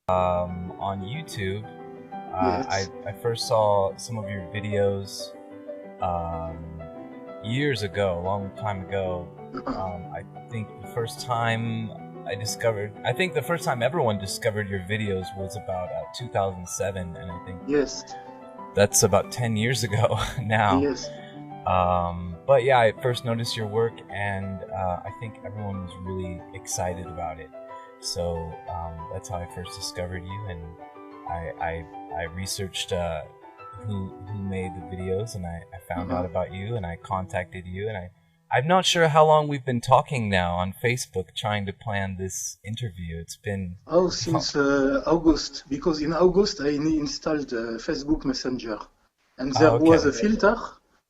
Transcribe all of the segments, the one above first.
on YouTube. Yes. I first saw some of your videos um, years ago, a long time ago. I think the first time I think the first time everyone discovered your videos was about 2007, and I think Yes. that's about 10 years ago now. Yes. But yeah, I first noticed your work, and I think everyone was really excited about it. So that's how I first discovered you, and I researched who made the videos, and I found out about you, and I contacted you, and I'm not sure how long we've been talking now on Facebook trying to plan this interview. It's been Oh, since August, because in August I installed Facebook Messenger, and there was okay. a filter.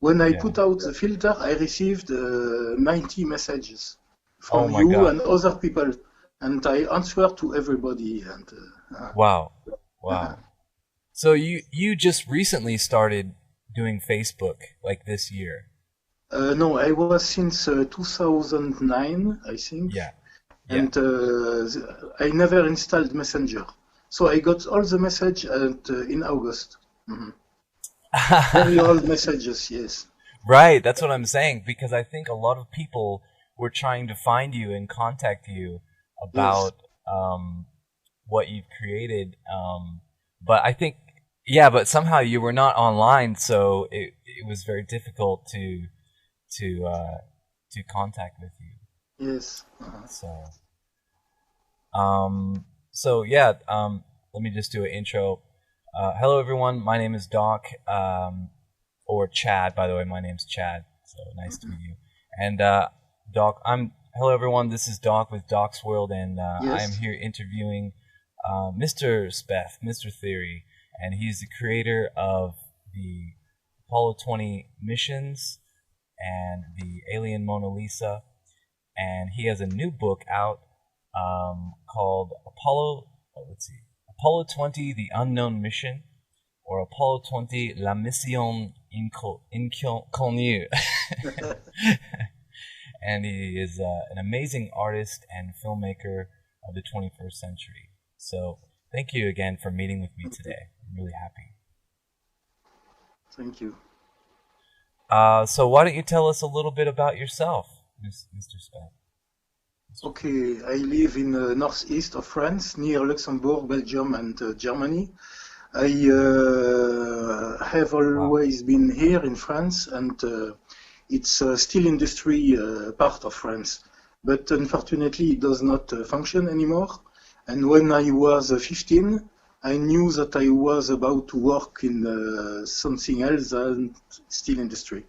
When I Yeah. put out the filter, I received 90 messages Oh from my you God. and other people, and I answered to everybody. And Wow. So you just recently started doing Facebook, like this year. no, I was since 2009, I think. Yeah. And I never installed Messenger. So I got all the message in August. Very old messages, yes. Right, that's what I'm saying, because I think a lot of people were trying to find you and contact you about what you've created. But I think, but somehow you were not online, so it was very difficult to contact with you. Yes. Let me just do an intro. Hello, everyone. My name is Doc, or Chad. By the way, my name's Chad. So nice to meet you. And Doc, hello, everyone. This is Doc with Doc's World, and I am here interviewing Mr. Speth, Mr. Theory, and he's the creator of the Apollo 20 missions and the Alien Mona Lisa, and he has a new book out called Apollo 20, The Unknown Mission, or Apollo 20, La Mission Inconnue. And he is an amazing artist and filmmaker of the 21st century. So thank you again for meeting with me today. I'm really happy. Thank you. So why don't you tell us a little bit about yourself, Mr. Speth? Okay, I live in the northeast of France, near Luxembourg, Belgium, and Germany. I have always been here in France, and it's a steel industry part of France. But unfortunately, it does not function anymore. And when I was 15, I knew that I was about to work in something else than steel industry.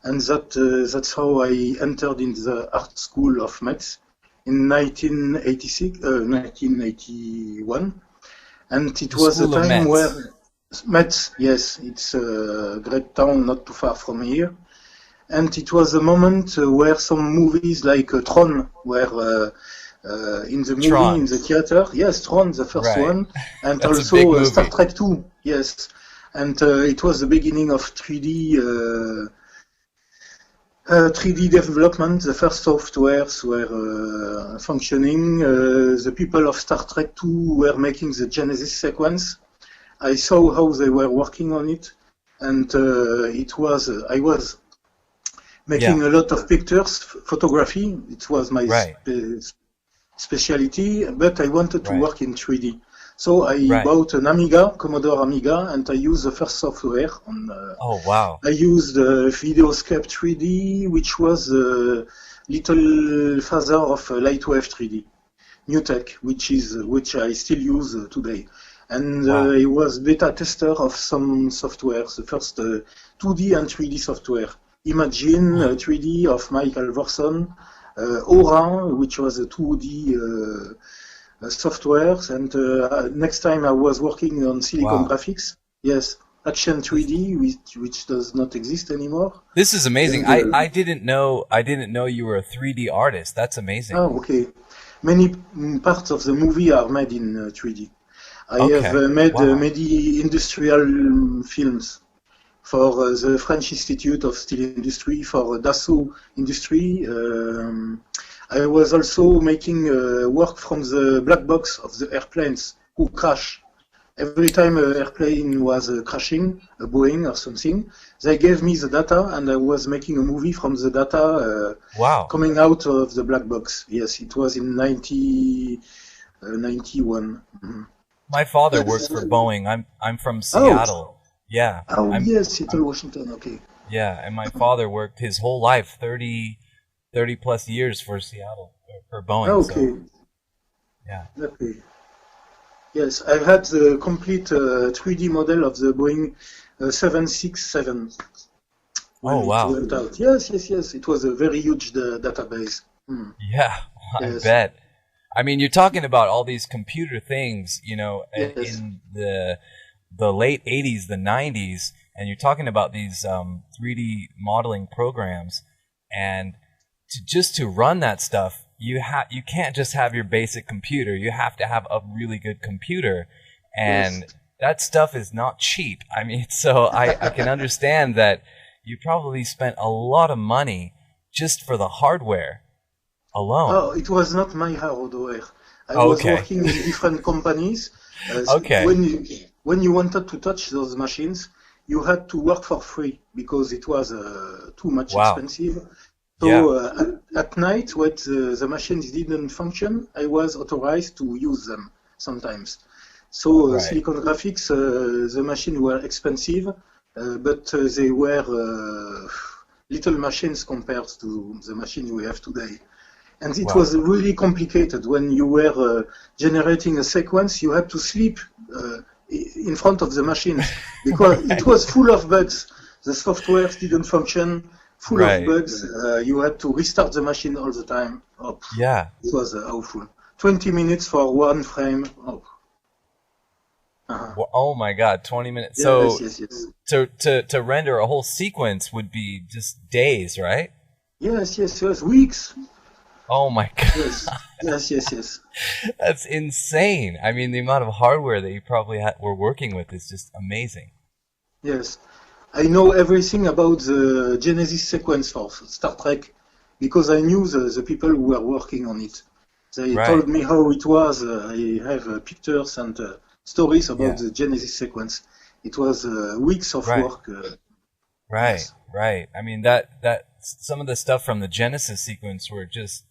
And that's how I entered in the art school of Metz in 1981, and it was a time where Metz, yes, it's a great town not too far from here, and it was a moment where some movies like Tron were in the movie, Tron. in the theater. Yes, Tron, the first one, and That's also Star Trek 2. Yes, and it was the beginning of 3D development. The first softwares were functioning. The people of Star Trek 2 were making the Genesis sequence. I saw how they were working on it, and I was making a lot of pictures, photography. It was my specialty, but I wanted to work in 3D. So I bought an Amiga, Commodore Amiga, and I used the first software on. I used Videoscape 3D, which was a little father of Lightwave 3D, new tech, which I still use today. And I was beta tester of some software, the first 2D and 3D software. Imagine 3D of Mike Alvorson, Aura, which was a 2D software, and next time I was working on Silicon Graphics. Yes, Action 3D, which does not exist anymore. This is amazing. And, I didn't know you were a 3D artist. That's amazing. Oh, okay. Many parts of the movie are made in 3D. I have made many industrial films for the French Institute of Steel Industry, for Dassault Industry. I was also making work from the black box of the airplanes who crash. Every time an airplane was crashing, a Boeing or something, they gave me the data, and I was making a movie from the data Wow. coming out of the black box. Yes, it was in 91. Mm-hmm. My father works for Boeing. I'm from Seattle. Yeah. Yes, Seattle, Washington. Okay. Yeah, and my father worked his whole life, 30 plus years for Seattle, for Boeing. Okay. So, yeah. Okay. Yes, I had the complete 3D model of the Boeing 767 when Oh, wow. it went out. Yes. It was a very huge database. Mm. Yeah, I bet. I mean, you're talking about all these computer things, in the late 80s, the 90s, and you're talking about these 3D modeling programs, and to run that stuff, you can't just have your basic computer. You have to have a really good computer, and that stuff is not cheap. I mean, so I can understand that you probably spent a lot of money just for the hardware alone. Oh, it was not my hardware. I was working in different companies. When you wanted to touch those machines, you had to work for free because it was too much expensive. So at night, when the machines didn't function, I was authorized to use them sometimes. So Silicon Graphics, the machines were expensive, but they were little machines compared to the machine we have today. And it was really complicated. When you were generating a sequence, you had to sleep in front of the machines because it was full of bugs. The software didn't function. Full of bugs. You had to restart the machine all the time. Oh, it was awful. 20 minutes for one frame. Oh. Well, oh my God, 20 minutes. Yes. To render a whole sequence would be just days, right? Yes. Weeks. Oh my God. Yes. That's insane. I mean, the amount of hardware that you probably were working with is just amazing. Yes. I know everything about the Genesis sequence for Star Trek because I knew the people who were working on it. They told me how it was. I have pictures and stories about the Genesis sequence. It was weeks of work. Right. I mean, that some of the stuff from the Genesis sequence were just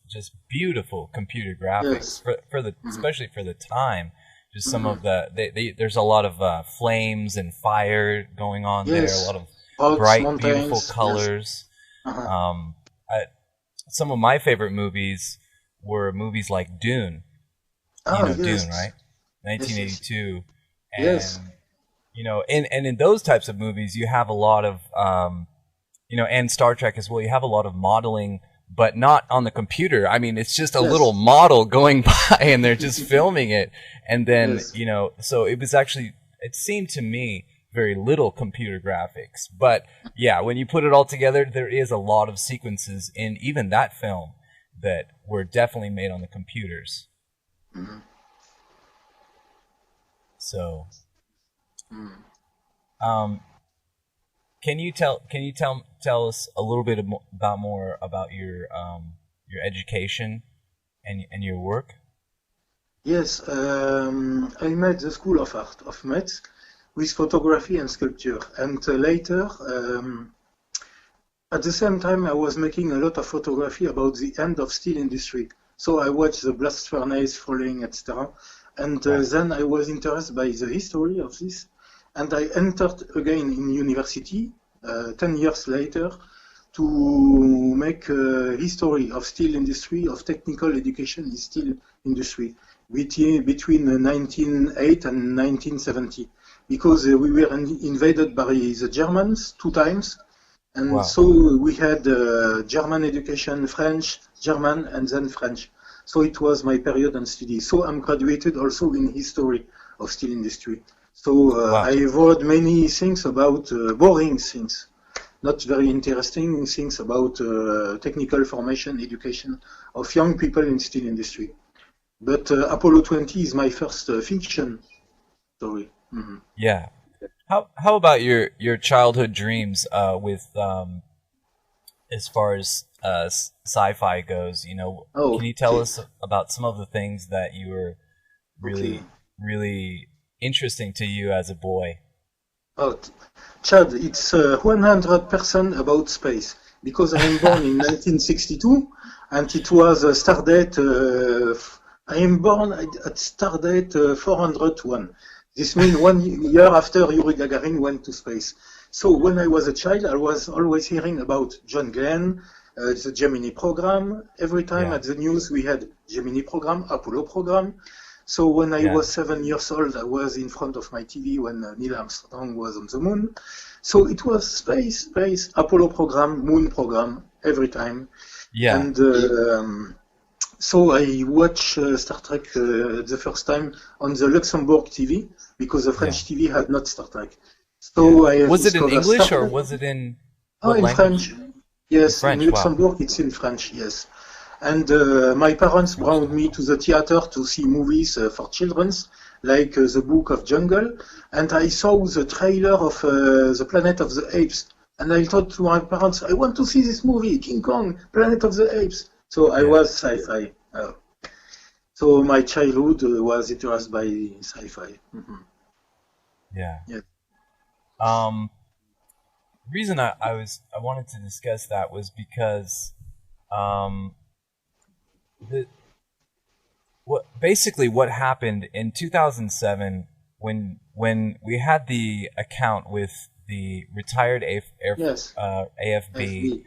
beautiful computer graphics for the especially for the time. Just some of there's a lot of flames and fire going on there, a lot of bright, beautiful colors. Some of my favorite movies were movies like Dune. Dune, right? 1982. And, in those types of movies, you have a lot of, and Star Trek as well, you have a lot of modeling, but not on the computer. I mean, it's just a little model going by and they're just filming it. And then, so it was actually, it seemed to me very little computer graphics. But yeah, when you put it all together, there is a lot of sequences in even that film that were definitely made on the computers. Mm-hmm. So, can you tell us a little bit more about your education and your work? Yes, I made the School of Art of Metz with photography and sculpture, and later, at the same time, I was making a lot of photography about the end of steel industry. So I watched the blast furnace falling, etc. And then I was interested by the history of this, and I entered again in university 10 years later to make a history of steel industry, of technical education in steel industry between 1908 and 1970, because we were invaded by the Germans 2 times, and so we had German education, French, German, and then French. So it was my period on study. So I'm graduated also in history of steel industry. So I wrote many things about boring things, not very interesting things about technical formation, education of young people in steel industry. But Apollo 20 is my first fiction story. Mm-hmm. Yeah. How about your childhood dreams with as far as sci-fi goes? Can you tell us about some of the things that you were really really interesting to you as a boy? Oh, Chad, it's 100% about space because I am born in 1962 and it was a star date. I am born at star date 401. This means 1 year after Yuri Gagarin went to space. So when I was a child, I was always hearing about John Glenn, the Gemini program. Every time at the news we had Gemini program, Apollo program. So when I was 7 years old, I was in front of my TV when Neil Armstrong was on the moon. So it was space, Apollo program, moon program, every time. Yeah. And so I watched Star Trek the first time on the Luxembourg TV because the French TV had not Star Trek. So I was it in English or was it in in French? Yes, in French, in Luxembourg it's in French, yes. And my parents brought me to the theater to see movies for children, like The Book of Jungle. And I saw the trailer of The Planet of the Apes. And I thought to my parents, I want to see this movie, King Kong, Planet of the Apes. So I was sci-fi. So my childhood was interested by sci-fi. Mm-hmm. Yeah. Yeah. Reason I wanted to discuss that was because what happened in 2007 when we had the account with the retired AFB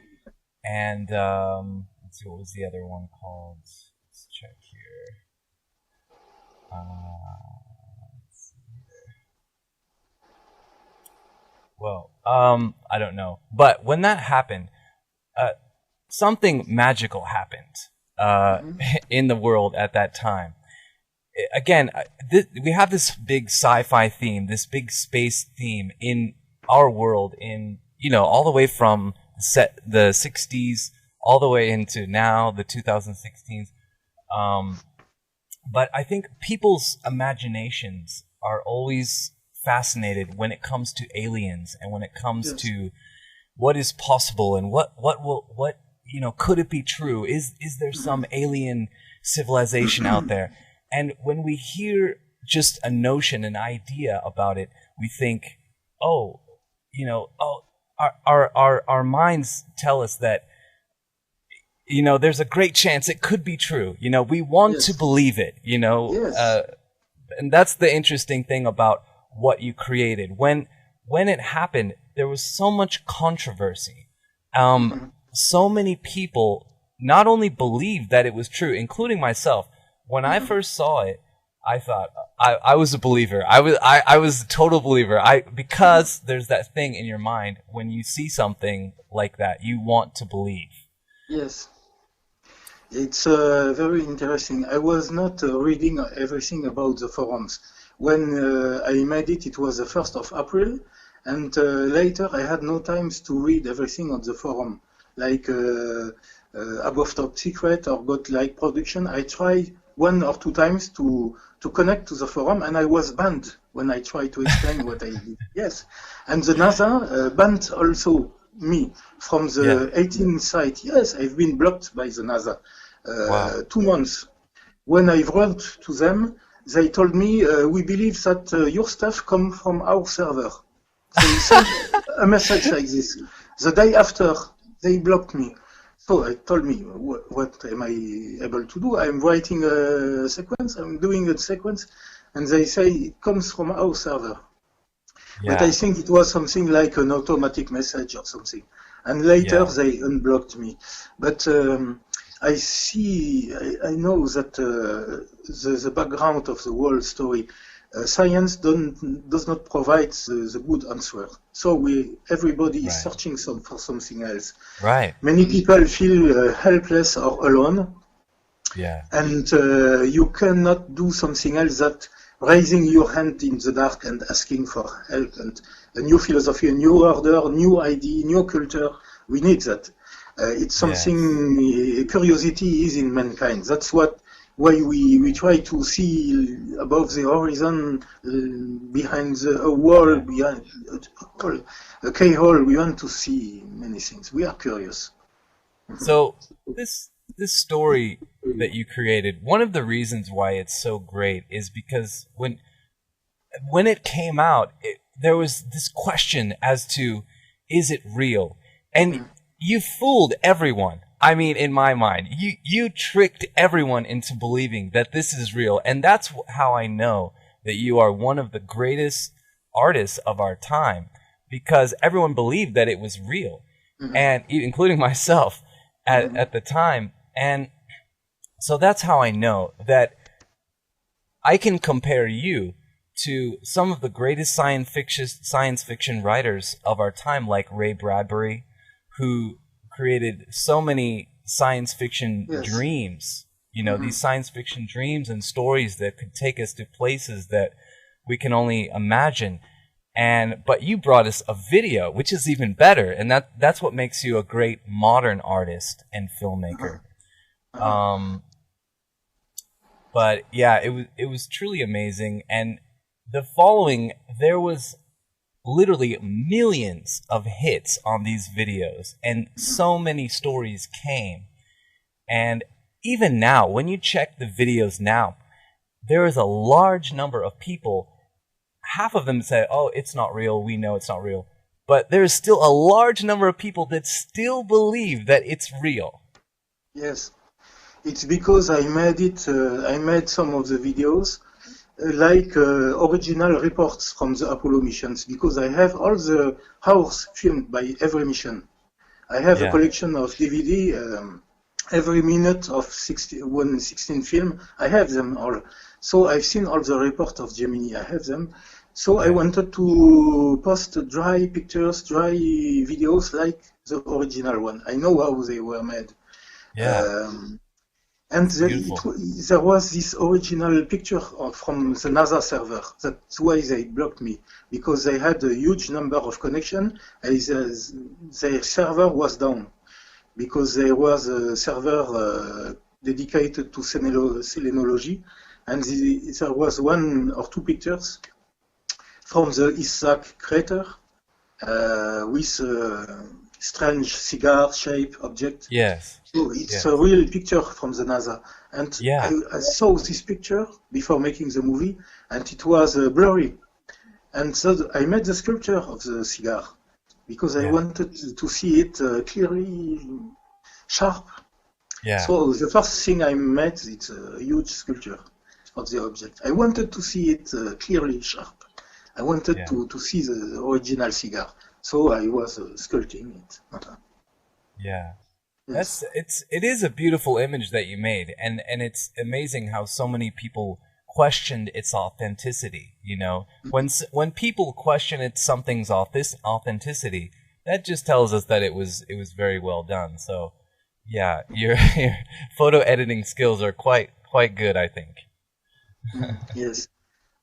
and let's see, what was the other one called? Let's check here. Let's see here. Well, I don't know, but when that happened, something magical happened in the world at that time. Again, we have this big sci-fi theme, this big space theme in our world, in all the way from the 60s all the way into now the 2016s. But I think people's imaginations are always fascinated when it comes to aliens and when it comes to what is possible and what could it be true? Is there some alien civilization out there? And when we hear just a notion, an idea about it, we think, our minds tell us that, there's a great chance it could be true. We want to believe it, and that's the interesting thing about what you created. When it happened, there was so much controversy. So many people not only believed that it was true, including myself. When I first saw it, I thought I was a believer. I was a total believer. Because there's that thing in your mind when you see something like that, you want to believe. Yes, it's very interesting. I was not reading everything about the forums. When I made it, it was the 1st of April, and later I had no time to read everything on the forum, like Above Top Secret or Godlike Production. I tried 1 or 2 times to connect to the forum, and I was banned when I tried to explain what I did. Yes, and the NASA banned also me from the 18 site. Yes, I've been blocked by the NASA 2 months. When I wrote to them, they told me, we believe that your stuff come from our server. So they sent a message like this. The day after, they blocked me. So I told me, what am I able to do? I'm writing a sequence, I'm doing a sequence, and they say it comes from our server. Yeah. But I think it was something like an automatic message or something. And later they unblocked me. But I know that the background of the whole story, science does not provide the good answer. So everybody is searching for something else. Right. Many people feel helpless or alone. Yeah. And you cannot do something else that raising your hand in the dark and asking for help and a new philosophy, a new order, new idea, new culture. We need that. It's something curiosity is in mankind. That's why we try to see above the horizon, behind a wall, behind a keyhole. We want to see many things. We are curious. So this this story that you created, one of the reasons why it's so great is because when it came out, there was this question as to, is it real? And you fooled everyone. I mean, in my mind, you tricked everyone into believing that this is real. And that's how I know that you are one of the greatest artists of our time, because everyone believed that it was real, and including myself at the time. And so that's how I know that I can compare you to some of the greatest science fiction writers of our time, like Ray Bradbury, who created so many science fiction dreams, you know, these science fiction dreams and stories that could take us to places that we can only imagine. But you brought us a video, which is even better, and that's what makes you a great modern artist and filmmaker. But yeah, it was truly amazing. And the following, there was literally millions of hits on these videos, and so many stories came. And even now, when you check the videos now, there is a large number of people. Half of them say, oh, it's not real, we know it's not real. But there's still a large number of people that still believe that it's real. Yes, it's because I made some of the videos like original reports from the Apollo missions, because I have all the hours filmed by every mission. I have a collection of DVD, every minute of 16 film, I have them all. So I've seen all the reports of Gemini, I have them. So I wanted to post dry pictures, dry videos like the original one. I know how they were made. And there was this original picture from the NASA server. That's why they blocked me, because they had a huge number of connection, and their server was down, because there was a server dedicated to selenology, and there was 1 or 2 pictures from the Isaac crater with a strange cigar-shaped object. Yes. So it's a real picture from the NASA. And I saw this picture before making the movie, and it was blurry. And so I made the sculpture of the cigar, because I wanted to see it clearly sharp. So the first thing I made, it's a huge sculpture of the object. I wanted to see it clearly sharp. I wanted to see the original cigar. So I was sculpting it. It is a beautiful image that you made, and it's amazing how so many people questioned its authenticity. You know, when people question something's authenticity, that just tells us that it was very well done. So yeah, your photo editing skills are quite good, I think. Yes.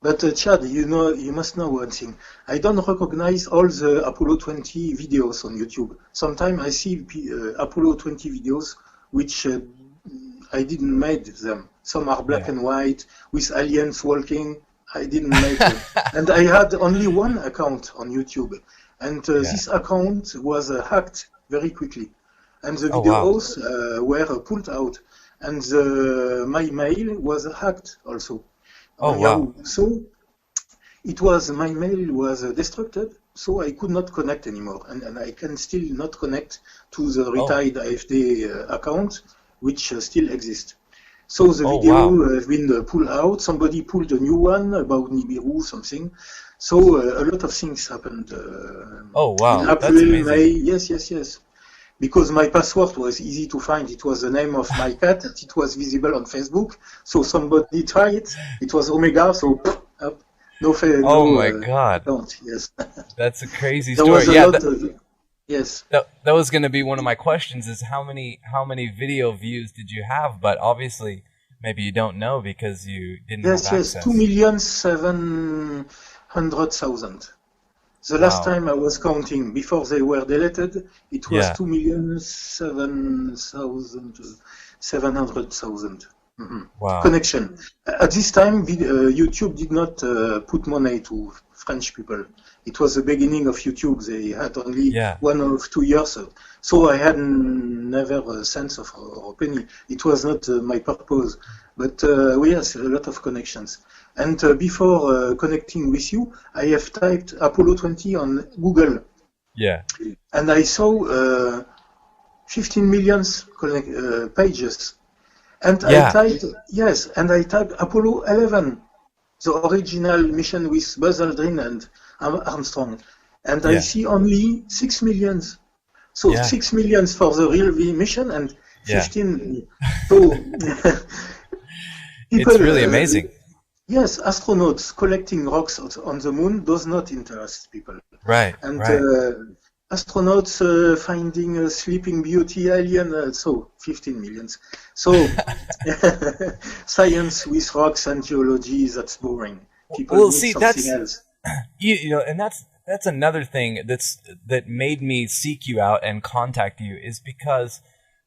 But Chad, you must know one thing. I don't recognize all the Apollo 20 videos on YouTube. Sometimes I see Apollo 20 videos which I didn't make them. Some are black and white with aliens walking. I didn't make them. And I had only one account on YouTube, and this account was hacked very quickly, and the videos were pulled out, and my mail was hacked also. So my mail was destructed, so I could not connect anymore, and I can still not connect to the retired AFD account, which still exists. So the video has been pulled out. Somebody pulled a new one about Nibiru, something. So a lot of things happened. In April, May, yes. Because my password was easy to find. It was the name of my cat, and it was visible on Facebook. So somebody tried it. It was Omega, so up. My God. Yes. That's a crazy There story. was a lot yes. That was going to be one of my questions, is how many video views did you have? But obviously, maybe you don't know because you didn't have access. Yes, 2,700,000. The last time I was counting, before they were deleted, it was 2,700,000 connection. At this time, YouTube did not put money to French people. It was the beginning of YouTube. They had only 1 or 2 years. So I had never a sense of or penny. It was not my purpose. But we have a lot of connections. And before connecting with you, I have typed Apollo 20 on Google. Yeah. And I saw 15 million pages. And I typed, I typed Apollo 11, the original mission with Buzz Aldrin and Armstrong. And I see only 6 million. So 6 million for the real mission and 15. So people, it's really amazing. Yes, astronauts collecting rocks on the moon does not interest people. Right. And astronauts finding a sleeping beauty alien, so 15 millions. So science with rocks and geology, that's boring. People need something else. You know, and that's another thing that made me seek you out and contact you, is because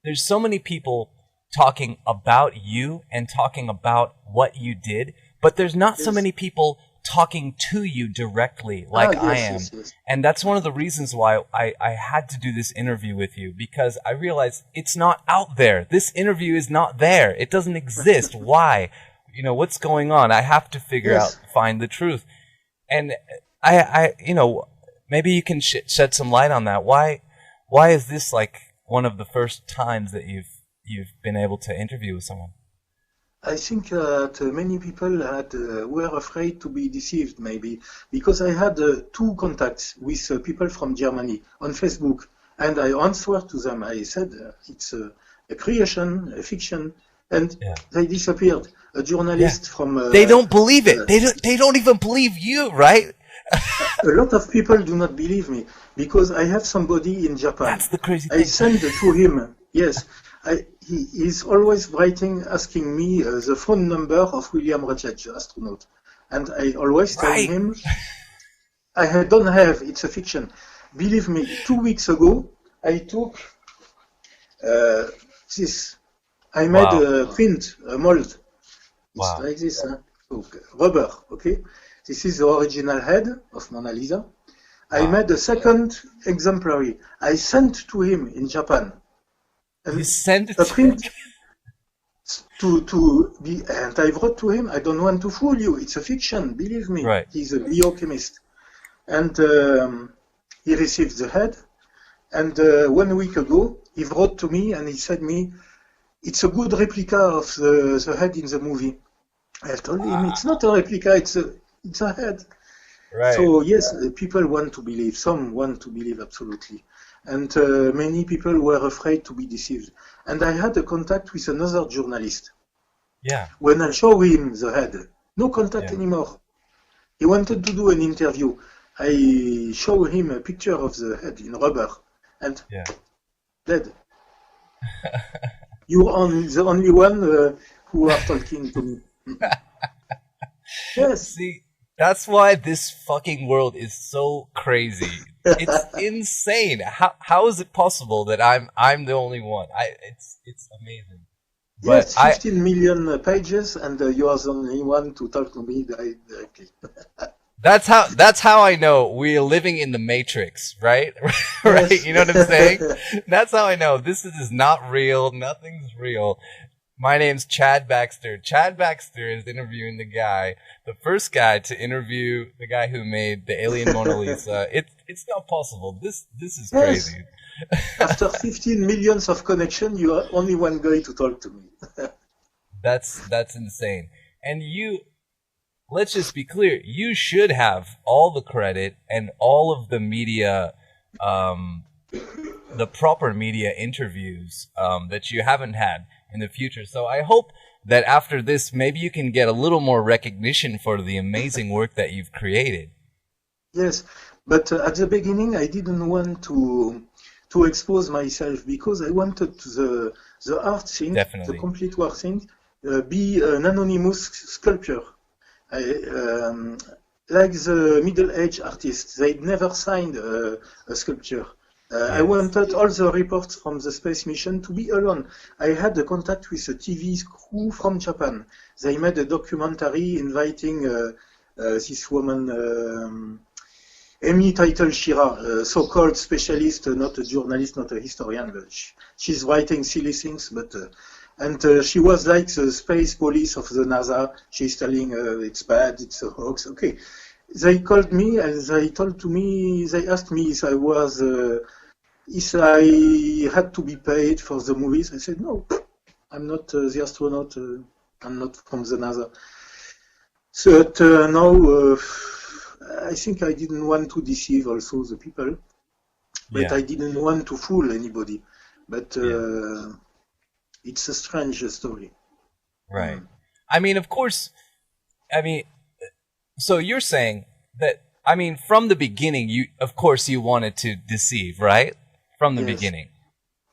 there's so many people talking about you and talking about what you did, but there's not so many people talking to you directly like I am. Yes. And that's one of the reasons why I had to do this interview with you, because I realized it's not out there. This interview is not there. It doesn't exist. Why? You know, what's going on? I have to figure out, find the truth. And I you know, maybe you can shed some light on that. Why is this like one of the first times that you've been able to interview with someone? I think that many people were afraid to be deceived, maybe, because I had 2 contacts with people from Germany on Facebook, and I answered to them. I said it's a creation, a fiction, and they disappeared. A journalist from they don't believe it. They don't even believe you, right? A lot of people do not believe me because I have somebody in Japan. That's the crazy thing. I sent to him. Yes. He is always writing, asking me the phone number of William Rutledge, the astronaut. And I always tell him, I don't have, it's a fiction. Believe me, 2 weeks ago, I took this. I made a print, a mold. It's like this, so, rubber, okay? This is the original head of Mona Lisa. I made a second exemplary. I sent to him in Japan. And you sent it a print to be, and I wrote to him, I don't want to fool you, it's a fiction, believe me. Right. He's a biochemist. And he received the head, and 1 week ago, he wrote to me and he said me, it's a good replica of the head in the movie. I told him, it's not a replica, it's a head. Right. So yes, people want to believe, some want to believe absolutely. And many people were afraid to be deceived. And I had a contact with another journalist. Yeah. When I showed him the head, no contact anymore. He wanted to do an interview. I showed him a picture of the head in rubber, and dead. You're the only one who are talking to me. Yes. See, that's why this fucking world is so crazy. It's insane. How is it possible that I'm the only one? It's amazing. Yes, 15 million pages, and you are the only one to talk to me directly. That's how I know we're living in the Matrix, right? Right? Yes. You know what I'm saying? That's how I know this is not real. Nothing's real. My name's Chad Baxter. Chad Baxter is interviewing the first guy to interview the guy who made the alien Mona Lisa. It's not possible. This is crazy. After 15 millions of connection, you are only one guy to talk to me. That's insane. And let's just be clear, you should have all the credit and all of the media, the proper media interviews that you haven't had in the future. So I hope that after this, maybe you can get a little more recognition for the amazing work that you've created. Yes, but at the beginning, I didn't want to expose myself because I wanted the art thing, the complete work thing, be an anonymous sculpture. Like the middle-aged artists, they never signed a sculpture. I wanted all the reports from the space mission to be alone. I had a contact with a TV crew from Japan. They made a documentary inviting this woman, Amy Title Shira, so-called specialist, not a journalist, not a historian, but she's writing silly things, but she was like the space police of the NASA. She's telling it's bad, it's a hoax. Okay, they called me and they asked me if I had to be paid for the movies. I said no, I'm not the astronaut. I'm not from the NASA. So now. I think I didn't want to deceive also the people, but I didn't want to fool anybody. But it's a strange story. Right. I mean, of course, so you're saying that, from the beginning, you wanted to deceive, right? From the beginning.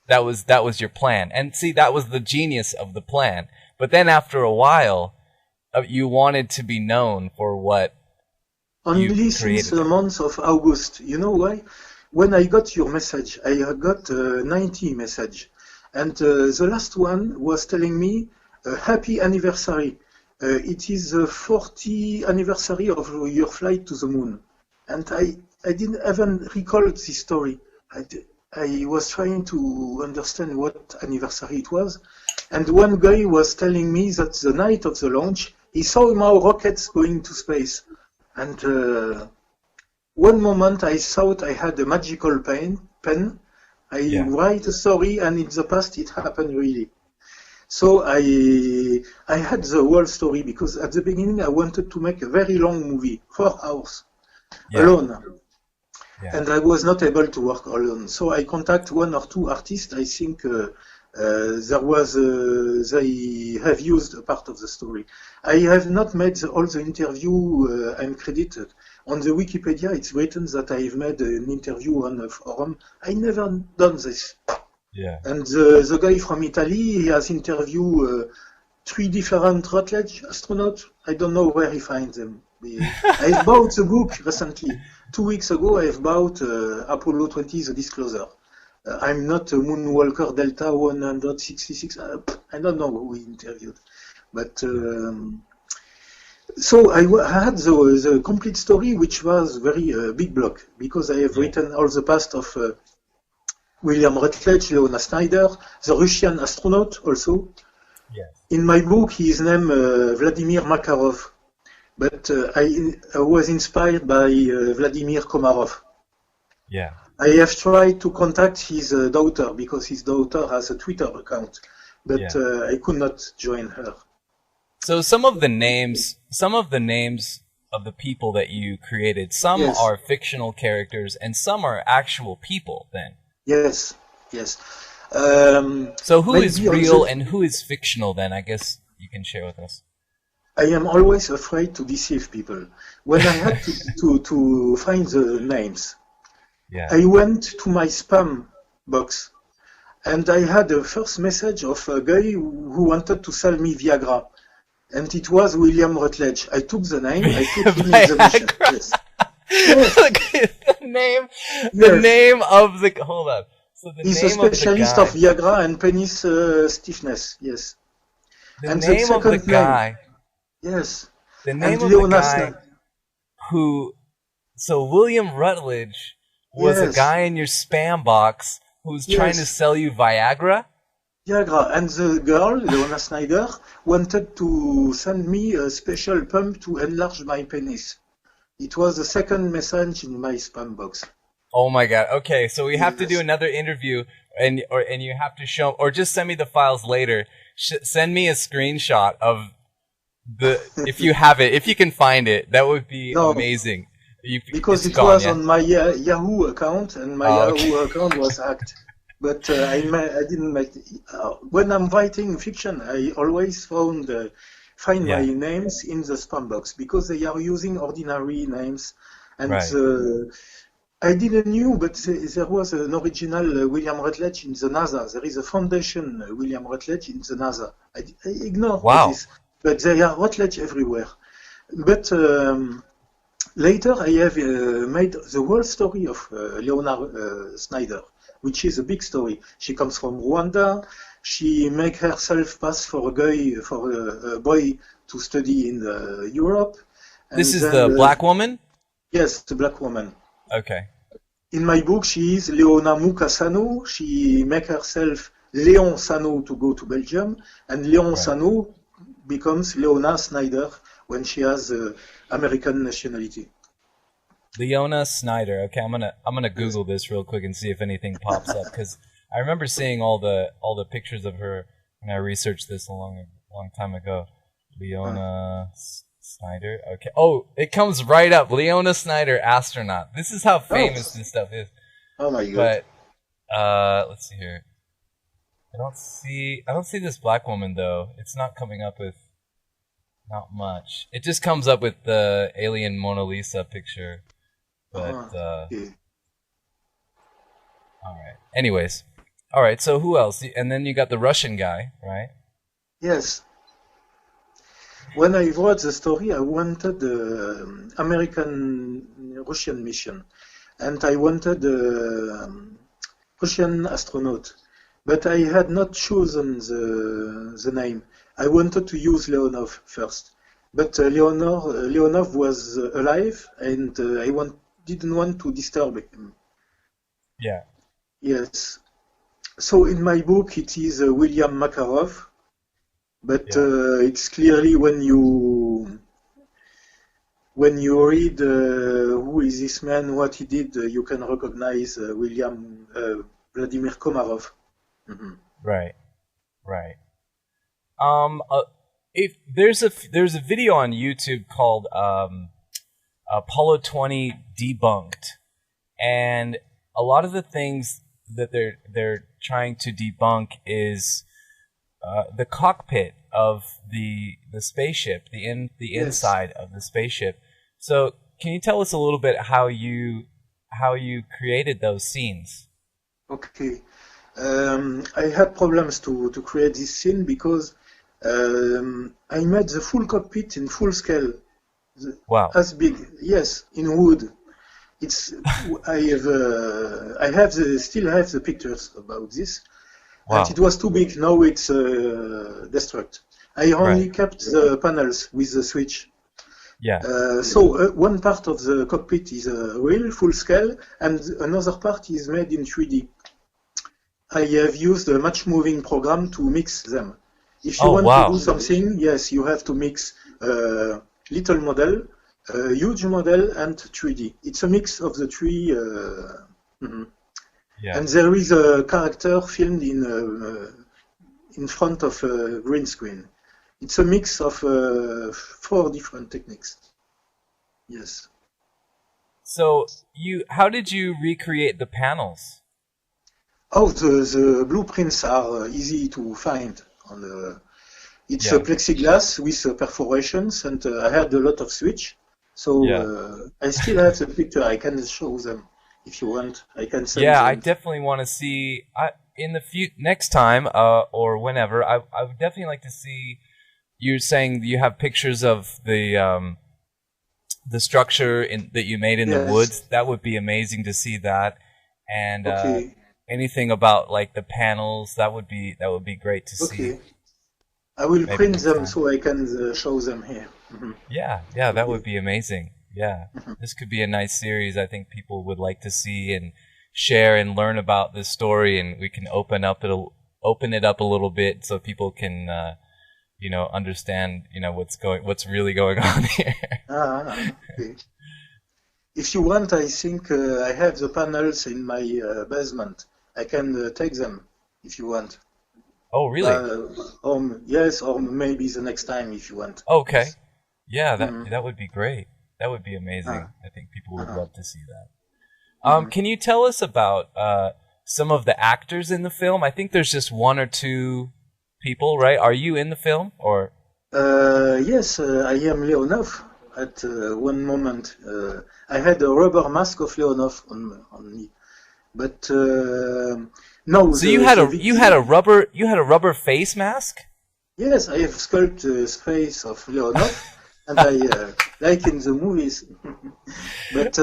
That was your plan. And see, that was the genius of the plan. But then after a while, you wanted to be known for what only since the month of August. You know why? When I got your message, I got 90 messages. And the last one was telling me, happy anniversary. It is the 40th anniversary of your flight to the moon. And I didn't even recall this story. I was trying to understand what anniversary it was. And one guy was telling me that the night of the launch, he saw now rockets going to space. And one moment I thought I had a magical pen. I write a story, and in the past it happened really. So I had the whole story, because at the beginning I wanted to make a very long movie, 4 hours, alone. Yeah. And I was not able to work alone. So I contact one or two artists. I think they have used a part of the story. I have not made all the interview. I'm credited. On the Wikipedia, it's written that I've made an interview on a forum. I never done this. Yeah. And the guy from Italy, he has interviewed 3 different Routledge astronauts. I don't know where he finds them. I bought the book recently. 2 weeks ago, I've bought Apollo 20, The Disclosure. I'm not a Moonwalker Delta 166. I don't know who he interviewed. But so I had the complete story, which was very big block, because I have written all the past of William Rutledge, Leonard Snyder, the Russian astronaut also. Yes. In my book, his name Vladimir Makarov, but I was inspired by Vladimir Komarov. Yeah. I have tried to contact his daughter, because his daughter has a Twitter account, but I could not join her. So some of the names of the people that you created, some are fictional characters and some are actual people then. Yes. So who is real and who is fictional then? I guess you can share with us. I am always afraid to deceive people. When I had to find the names, I went to my spam box, and I had a first message of a guy who wanted to sell me Viagra, and it was William Rutledge. I took the name, I put him in the mission. Yes. The name of the... Hold on. So he's a specialist of Viagra and penis stiffness, yes. The name of the guy... Yes. The name of the guy who... So William Rutledge was a guy in your spam box who was trying to sell you Viagra? Viagra. And the girl, Leona Snyder, wanted to send me a special pump to enlarge my penis. It was the second message in my spam box. Oh my god. Okay, so we have to do another interview, and you have to show, or just send me the files later. Send me a screenshot of if you have it, if you can find it, that would be amazing. Because it was on my Yahoo account, and my Yahoo account was hacked. But I didn't make it. When I'm writing fiction, I always find my names in the spam box, because they are using ordinary names. And I didn't know, but there was an original William Rutledge in the NASA. There is a foundation William Rutledge in the NASA. I ignore this, but there are Rutledge everywhere. But later I have made the whole story of Leonard Snyder, which is a big story. She comes from Rwanda. She make herself pass for a boy to study in Europe. This is the black woman? Yes, the black woman. Okay. In my book, she is Leona Muka Sano. She make herself Léon Sano to go to Belgium, and Léon Right. Sano becomes Leona Snyder when she has American nationality. Leona Snyder. Okay, I'm gonna Yes. Google this real quick and see if anything pops up, because I remember seeing all the pictures of her when I researched this a long time ago. Leona Snyder. Okay. Oh, it comes right up. Leona Snyder, astronaut. This is how famous this stuff is. Oh my God. But let's see here. I don't see this black woman though. It's not coming up with not much. It just comes up with the alien Mona Lisa picture. But Okay. all right. Anyways, all right. So who else? And then you got the Russian guy, right? Yes. When I wrote the story, I wanted Russian mission, and I wanted Russian astronaut, but I had not chosen the name. I wanted to use Leonov first, but Leonov was alive, and didn't want to disturb him. Yeah. Yes. So in my book, it is William Makarov. But it's clearly when you read who is this man, what he did, you can recognize Vladimir Komarov. Mm-hmm. Right. Right. If there's a video on YouTube called Apollo 20 Debunked, and a lot of the things that they're trying to debunk is the cockpit of the spaceship, the Yes. inside of the spaceship. So, can you tell us a little bit how you created those scenes? Okay. I had problems to create this scene because I made the full cockpit in full scale, Wow. as big. Yes, in wood. It's still have the pictures about this. Wow. And it was too big. Now it's destruct. I only kept the panels with the switch. Yeah. So one part of the cockpit is real full scale, and another part is made in 3D. I have used a match moving program to mix them. If you want to do something, yes, you have to mix little model, huge model, and 3D. It's a mix of the three. Yeah. And there is a character filmed in front of a green screen. It's a mix of 4 different techniques. Yes. So how did you recreate the panels? Oh, the blueprints are easy to find. It's a plexiglass with perforations, and I had a lot of switch. So I still have the picture. I can show them. If you want, I can send them. I definitely want to see in the next time or whenever. I would definitely like to see. You're saying you have pictures of the structure that you made in the woods. That would be amazing to see that, and anything about like the panels. That would be great to see. I will print them so I can show them here. Mm-hmm. Yeah, that would be amazing. Yeah, this could be a nice series. I think people would like to see and share and learn about this story, and we can open it up a little bit so people can, understand, what's really going on here. Okay. If you want, I think I have the panels in my basement. I can take them if you want. Oh, really? Yes, or maybe the next time if you want. Okay. Yeah, that would be great. That would be amazing. I think people would love to see that. Can you tell us about some of the actors in the film? I think there's just 1 or 2 people, right? Are you in the film, or? Yes, I am Leonov. At one moment, I had a rubber mask of Leonov on me, but no. So you had a rubber face mask? Yes, I have sculpted the face of Leonov. And I like in the movies. But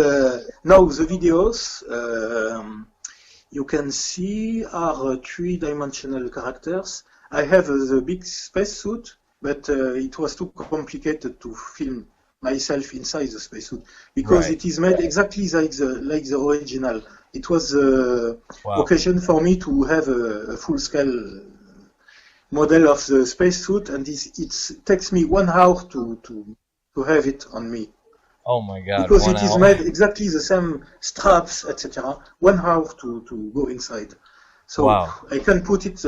now the videos you can see are 3-dimensional characters. I have the big spacesuit, but it was too complicated to film myself inside the spacesuit because it is made exactly like the original. It was the occasion for me to have a full-scale model of the spacesuit, and it takes me 1 hour to have it on me. Oh my God! Because it is made exactly the same straps, etc. 1 hour to go inside. So I can put it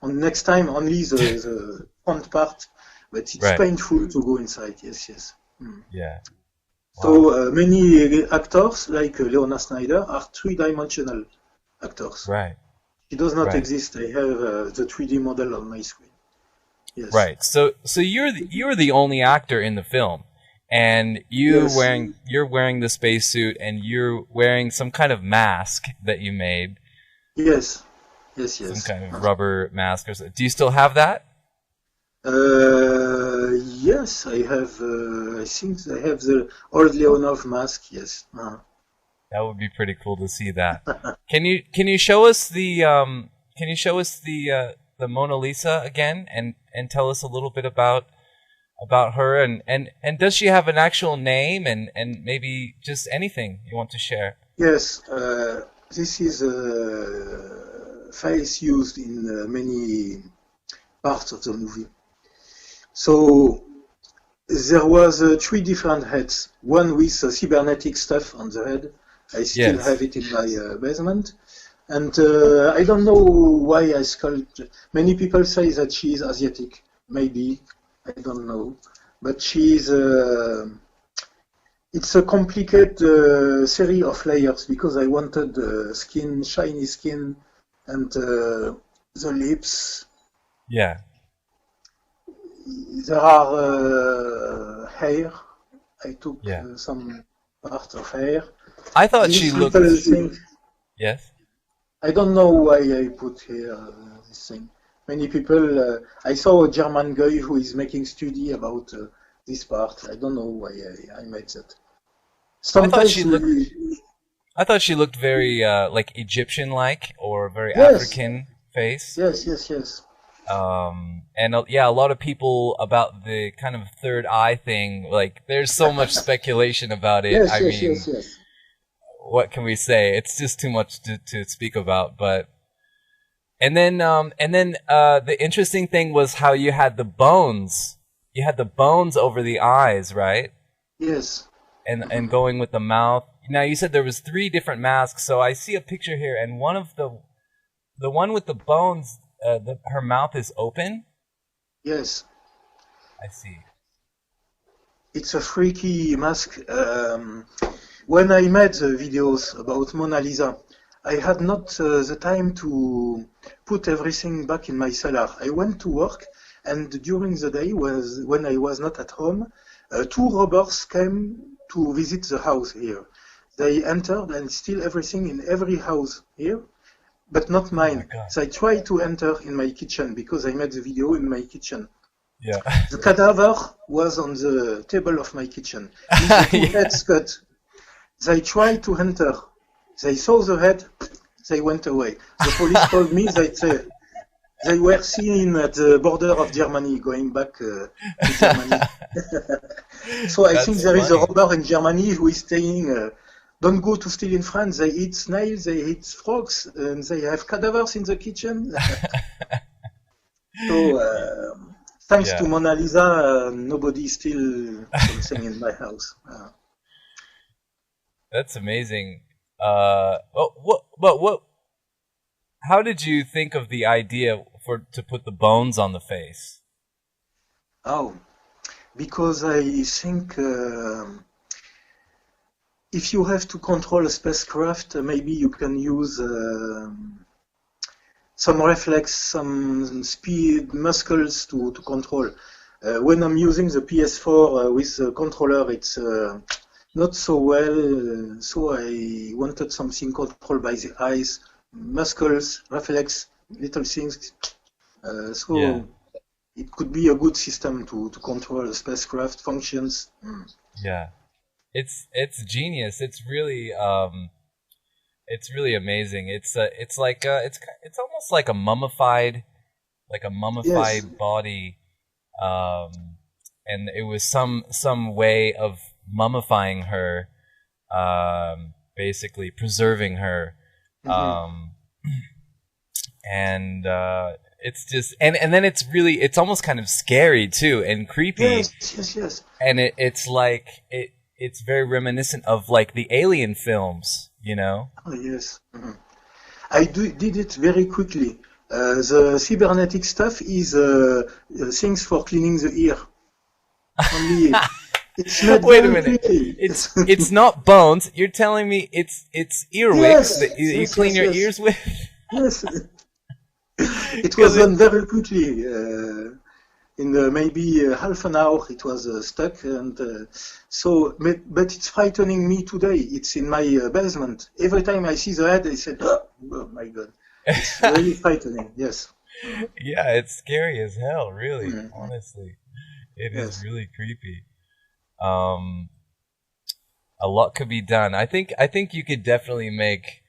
on next time only the front part, but it's painful to go inside. Yes. Yeah. So many actors like Leona Snyder are 3-dimensional actors. Right. It does not exist. I have the 3D model on my screen. Yes. Right. So you're the only actor in the film, and you're wearing the spacesuit, and you're wearing some kind of mask that you made. Yes. Some kind of rubber mask or something. Do you still have that? Yes, I have. I think I have the old Leonov mask. Yes. That would be pretty cool to see that. Can you show us the the Mona Lisa again and tell us a little bit about her and does she have an actual name and maybe just anything you want to share? Yes, this is a face used in many parts of the movie. So there was 3 different heads. One with cybernetic stuff on the head. I still have it in my basement. And I don't know why I sculpt. Many people say that she is Asiatic. Maybe. I don't know. But she is... it's a complicated series of layers because I wanted skin, shiny skin, and the lips. Yeah. There are hair. I took some part of hair. I thought she looked... Yes? I don't know why I put here this thing. Many people... I saw a German guy who is making study about this part. I don't know why I made that. Sometimes I thought she looked very like Egyptian-like or very African face. Yes. And a lot of people about the kind of third eye thing. Like, there's so much speculation about it. Yes. What can we say? It's just too much to speak about. But and then the interesting thing was how you had the bones. You had the bones over the eyes, right? Yes. And going with the mouth. Now you said there was 3 different masks. So I see a picture here, and one of the one with the bones. Her mouth is open? Yes. I see. It's a freaky mask. When I made the videos about Mona Lisa, I had not the time to put everything back in my cellar. I went to work, and during the day, when I was not at home, 2 robbers came to visit the house here. They entered and steal everything in every house here. But not mine. So I tried to enter in my kitchen because I made the video in my kitchen. Yeah. The cadaver was on the table of my kitchen. With the 2 heads cut. They tried to enter. They saw the head. They went away. The police told me that they were seen at the border of Germany, going back to Germany. So I think there is a robber in Germany who is saying... don't go to steal in France. They eat snails, they eat frogs, and they have cadavers in the kitchen. So, thanks to Mona Lisa, nobody steal something in my house. That's amazing. How did you think of the idea to put the bones on the face? Oh, because I think... if you have to control a spacecraft, maybe you can use some reflex, some speed, muscles to control. When I'm using the PS4 with the controller, it's not so well, so I wanted something controlled by the eyes, muscles, reflex, little things. It could be a good system to control the spacecraft functions. Yeah. It's genius. It's really amazing. It's like it's almost like a mummified body. and it was some way of mummifying her, basically preserving her, and it's just and then it's almost kind of scary too and creepy. Yes. And it's like it's very reminiscent of like the Alien films, you know. Oh, yes. I did it very quickly. The cybernetic stuff is things for cleaning the ear. Only it's not Wait a very minute. pretty. It's not bones. You're telling me it's earwigs that you clean your ears with? Yes. It was done very quickly. In maybe half an hour, it was stuck, and but it's frightening me today. It's in my basement. Every time I see the head, I said, "Oh my God!" It's really frightening. Yes. Yeah, it's scary as hell. Really, honestly, it is really creepy. A lot could be done. I think you could definitely make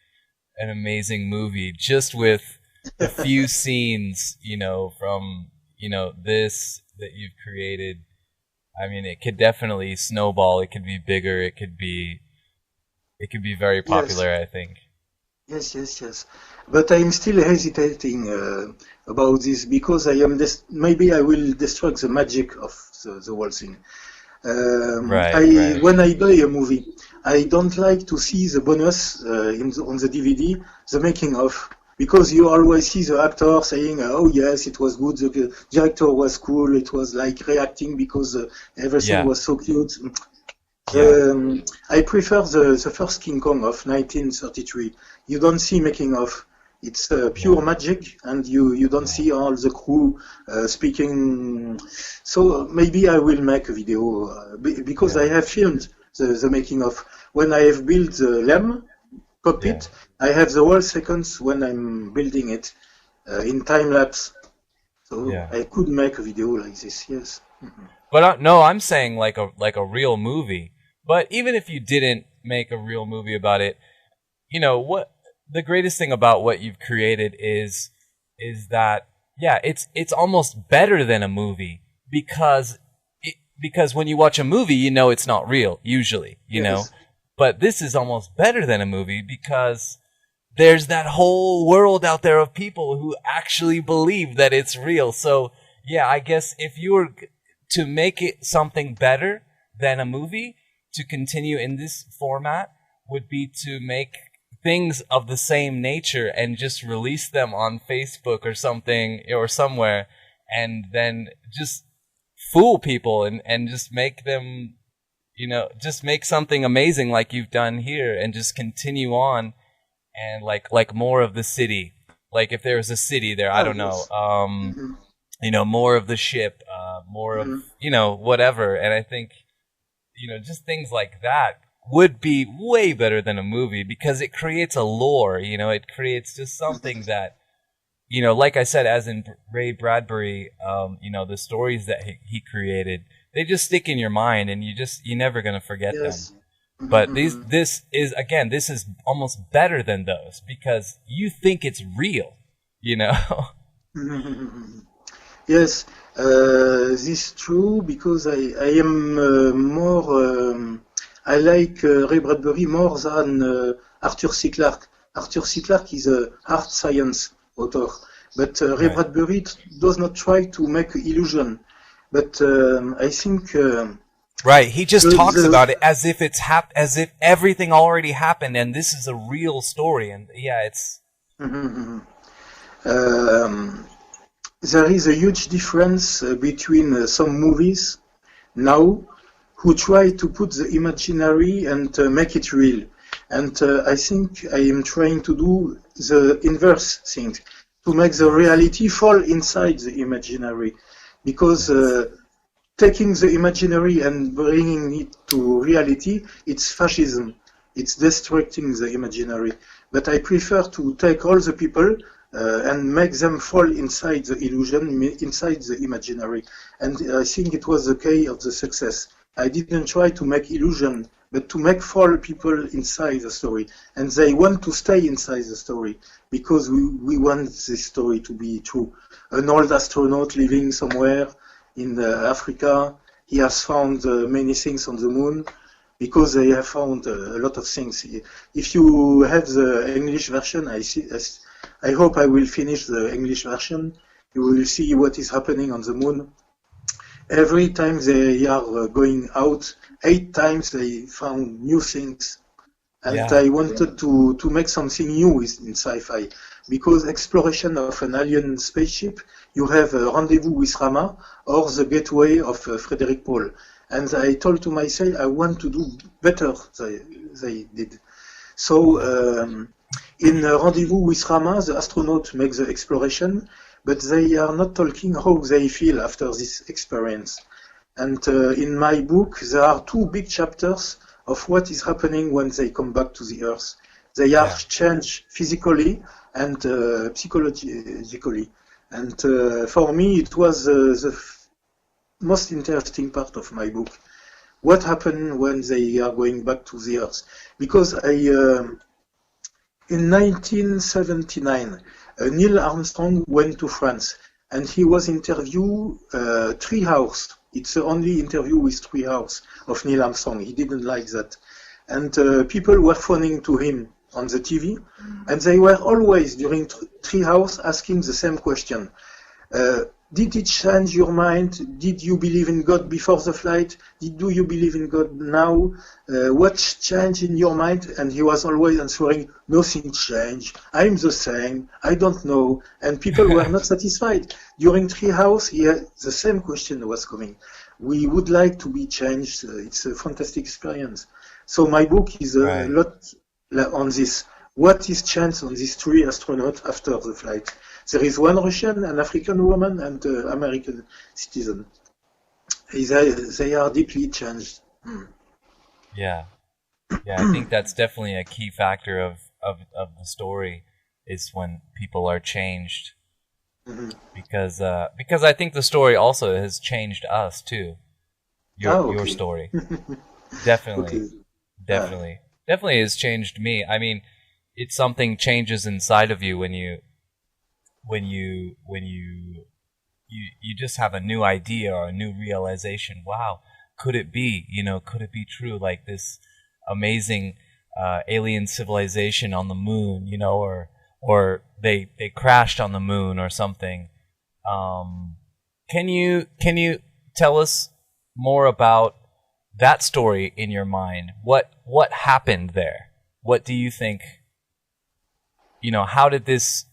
an amazing movie just with a few scenes, you know, from this that you've created. I mean, it could definitely snowball. It could be bigger. It could be very popular. Yes. I think. Yes. But I'm still hesitating about this because maybe I will destroy the magic of the whole thing. Right. When I buy a movie, I don't like to see the bonus on the DVD, the making of, because you always see the actor saying, "Oh yes, it was good. The director was cool. It was like reacting because everything was so cute." I prefer the first King Kong of 1933. You don't see making of. It's pure magic, and you don't see all the crew speaking. So maybe I will make a video because I have filmed the making of. When I have built the LEM cockpit, I have the whole sequence when I'm building it in time lapse. So I could make a video like this. Yes. But no, I'm saying like a real movie. But even if you didn't make a real movie about it, you know what? The greatest thing about what you've created is that it's almost better than a movie because when you watch a movie, you know it's not real usually, you know. But this is almost better than a movie because there's that whole world out there of people who actually believe that it's real. So yeah, I guess if you were to make it something better than a movie, to continue in this format would be to make things of the same nature and just release them on Facebook or something or somewhere, and then just fool people and just make them, you know, just make something amazing like you've done here, and just continue on, and like more of the city. Like if there was a city there, I don't know, you know, more of the ship, more of, you know, whatever. And I think, you know, just things like that would be way better than a movie because it creates a lore, you know, it creates just something that, you know, like I said, as in Ray Bradbury, you know, the stories that he created, they just stick in your mind and you're never going to forget them. But this is almost better than those because you think it's real, you know? Yes, this is true because I am more, I like Ray Bradbury more than Arthur C. Clarke. Arthur C. Clarke is a hard science author, but Ray Bradbury does not try to make illusion. But I think he just talks about it as if as if everything already happened and this is a real story. And it's. There is a huge difference between some movies now who try to put the imaginary and make it real. And I think I am trying to do the inverse thing, to make the reality fall inside the imaginary. Because taking the imaginary and bringing it to reality, it's fascism. It's destructing the imaginary. But I prefer to take all the people and make them fall inside the illusion, inside the imaginary. And I think it was the key of the success. I didn't try to make illusion, but to make fall people inside the story. And they want to stay inside the story because we want this story to be true. An old astronaut living somewhere in Africa, he has found many things on the moon, because they have found a lot of things. If you have the English version, I hope I will finish the English version. You will see what is happening on the moon. Every time they are going out, 8 times they found new things. And Yeah. I wanted to make something new in sci-fi, because exploration of an alien spaceship, you have a rendezvous with Rama or the gateway of Frederick Paul. And I told to myself, I want to do better than they did. So in Rendezvous with Rama, the astronaut makes the exploration, but they are not talking how they feel after this experience. And in my book, there are 2 big chapters of what is happening when they come back to the Earth. They are changed physically and psychologically. And for me, it was the most interesting part of my book. What happened when they are going back to the Earth? Because in 1979, Neil Armstrong went to France, and he was interviewed 3 hours. It's the only interview with 3 hours of Neil Armstrong. He didn't like that. And people were phoning to him on the TV, and they were always, during 3 hours, asking the same question. Did it change your mind? Did you believe in God before the flight? Do you believe in God now? What changed in your mind? And he was always answering, nothing changed. I'm the same. I don't know. And people were not satisfied. During 3 hours, the same question was coming. We would like to be changed. It's a fantastic experience. So my book is a lot on this. What is changed on these 3 astronauts after the flight? There is 1 Russian, an African woman, and an American citizen. They are deeply changed. Yeah. I think that's definitely a key factor of the story, is when people are changed. Mm-hmm. Because I think the story also has changed us too. Your story. Definitely. Definitely has changed me. I mean, it's something changes inside of you when you just have a new idea or a new realization. Wow, could it be? Could it be true? Like this amazing alien civilization on the moon, or they crashed on the moon or something. Can you tell us more about that story in your mind? What happened there? What do you think? How did this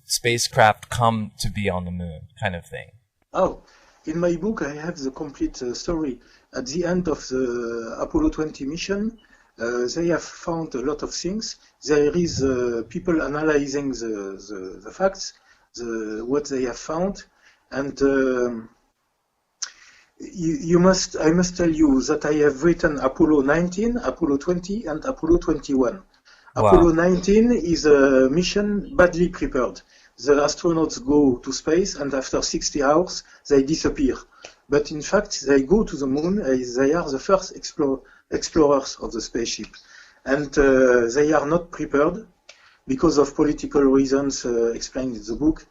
spacecraft come to be on the moon, kind of thing? Oh, in my book I have the complete story. At the end of the Apollo 20 mission, they have found a lot of things. There is people analyzing the facts, what they have found, and I must tell you that I have written Apollo 19, Apollo 20, and Apollo 21. Wow. Apollo 19 is a mission badly prepared. The astronauts go to space, and after 60 hours, they disappear. But in fact, they go to the moon. They are the first explorers of the spaceship. And they are not prepared because of political reasons explained in the book.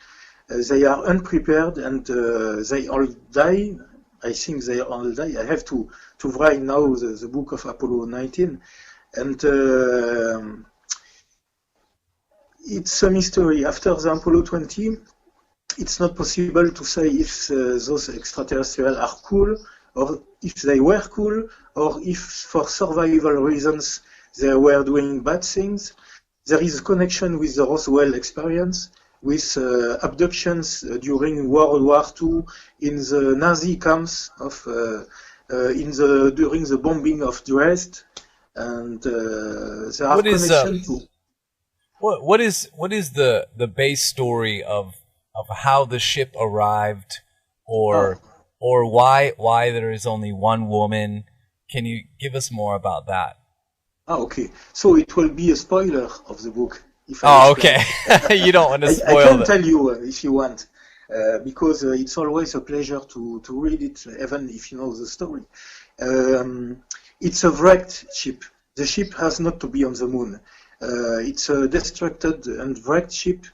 They are unprepared, and they all die. I think they all die. I have to write now the book of Apollo 19. And it's a mystery. After the Apollo 20, it's not possible to say if those extraterrestrials are cool, or if they were cool, or if for survival reasons they were doing bad things. There is a connection with the Roswell experience, with abductions during World War II, in the Nazi camps during the bombing of Dresden, and there are connections to. What is the base story of how the ship arrived, or why there is only 1 woman? Can you give us more about that? Okay. So it will be a spoiler of the book. Okay. You don't want to spoil it. I can tell you if you want, because it's always a pleasure to read it, even if you know the story. It's a wrecked ship. The ship has not to be on the moon. It's a destructed and wrecked ship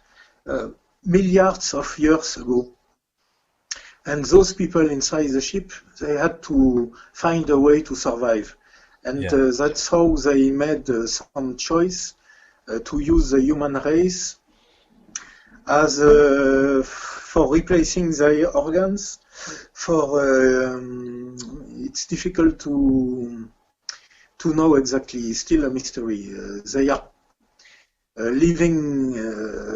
milliards of years ago. And those people inside the ship, they had to find a way to survive. And that's how they made some choice to use the human race as for replacing their organs. It's difficult to know exactly. Still a mystery. They are living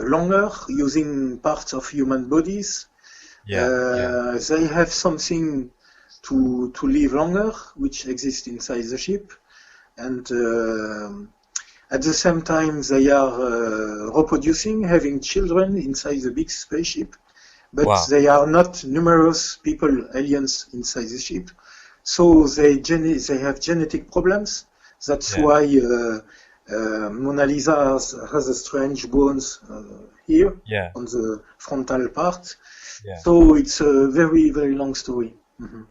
longer using parts of human bodies. They have something to live longer, which exists inside the ship, and at the same time they are reproducing, having children inside the big spaceship, but they are not numerous people, aliens inside the ship, so they have genetic problems. That's why Mona Lisa has a strange bones here on the frontal part. So it's a very, very long story. Mm-hmm.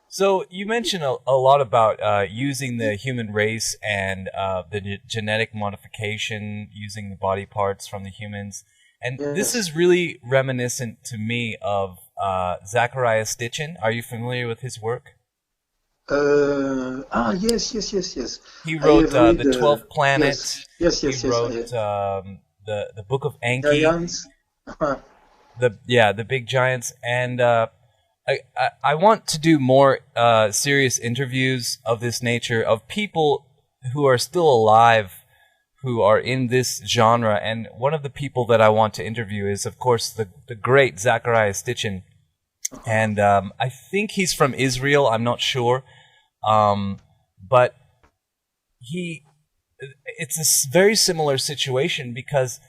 So you mentioned a lot about using the human race and the genetic modification, using the body parts from the humans. And this is really reminiscent to me of Zecharia Sitchin. Are you familiar with his work? Yes. He wrote the 12th Planet. Yes. He wrote the Book of Enki. Giants. The big giants. And I want to do more serious interviews of this nature of people who are still alive, who are in this genre. And one of the people that I want to interview is, of course, the great Zecharia Sitchin. And I think he's from Israel. I'm not sure. But it's a very similar situation because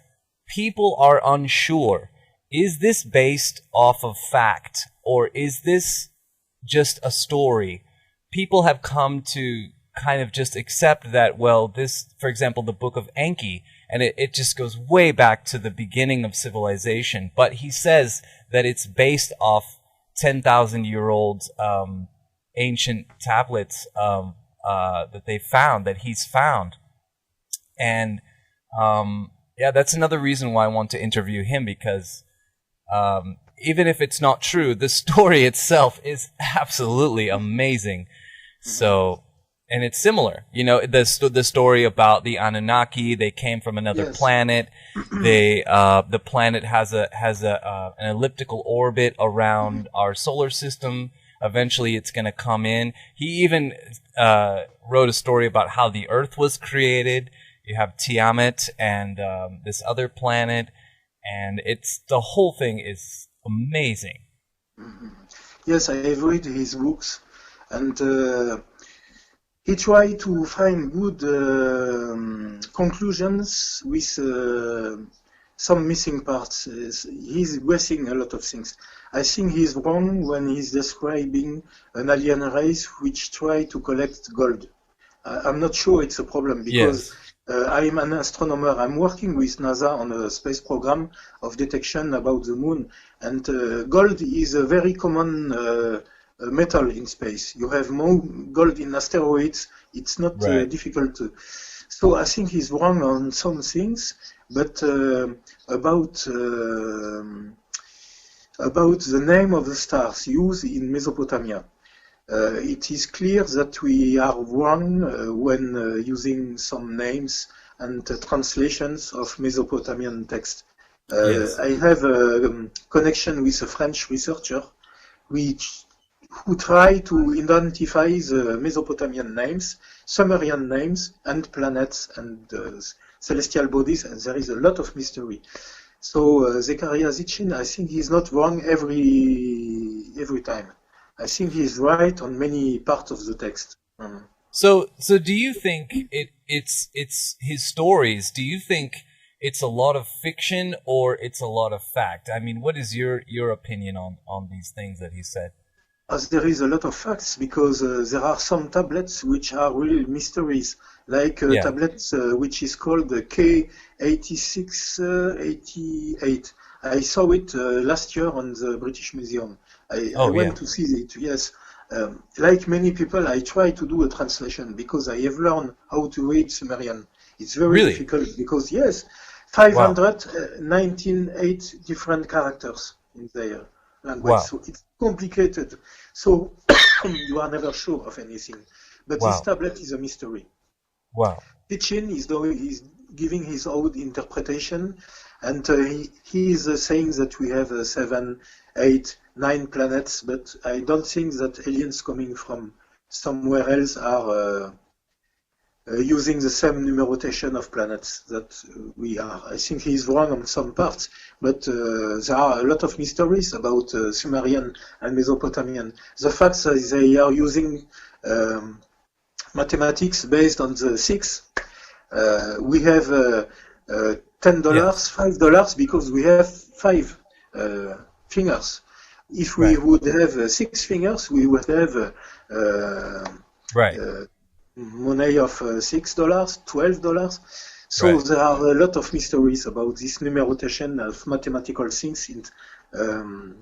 people are unsure. Is this based off of fact, or is this just a story? People have come to kind of just accept that, well, this, for example, the Book of Enki, and it just goes way back to the beginning of civilization. But he says that it's based off 10,000-year-old ancient tablets that he's found. And that's another reason why I want to interview him, because even if it's not true, the story itself is absolutely amazing. So, and it's similar, the story about the Anunnaki. They came from another planet. The planet has an elliptical orbit around our solar system. Eventually, it's going to come in. He even wrote a story about how the Earth was created. You have Tiamat and this other planet, and the whole thing is amazing. Yes, I have read his books, and he tried to find good conclusions with some missing parts. He's guessing a lot of things. I think he's wrong when he's describing an alien race which try to collect gold. I'm not sure it's a problem, because I'm an astronomer. I'm working with NASA on a space program of detection about the moon, and gold is a very common metal in space. You have more gold in asteroids. It's not difficult to. So I think he's wrong on some things, but about the name of the stars used in Mesopotamia. It is clear that we are wrong when using some names and translations of Mesopotamian text. I have a connection with a French researcher who try to identify the Mesopotamian names, Sumerian names, and planets and celestial bodies, and there is a lot of mystery. So Zecharia Sitchin, I think he's not wrong every time. I think he's right on many parts of the text. So do you think it's his stories? Do you think it's a lot of fiction or it's a lot of fact? I mean, what is your opinion on these things that he said? As there is a lot of facts, because there are some tablets which are real mysteries, like tablets which is called K8688. I saw it last year on the British Museum. I went to see it, yes. Like many people, I try to do a translation because I have learned how to read Sumerian. It's very difficult because, 598 different characters in there. language. Wow. So it's complicated. So you are never sure of anything. But Wow. this tablet is a mystery. Wow. Teaching is giving his own interpretation, and he is saying that we have 7, 8, 9 planets, but I don't think that aliens coming from somewhere else are using the same numeration of planets that we are. I think he is wrong on some parts, but there are a lot of mysteries about Sumerian and Mesopotamian. The fact that they are using mathematics based on the 6. We have $10, $5 because we have 5 fingers. If we would have 6 fingers, we would have money of $6, $12. So there are a lot of mysteries about this numeration of mathematical things in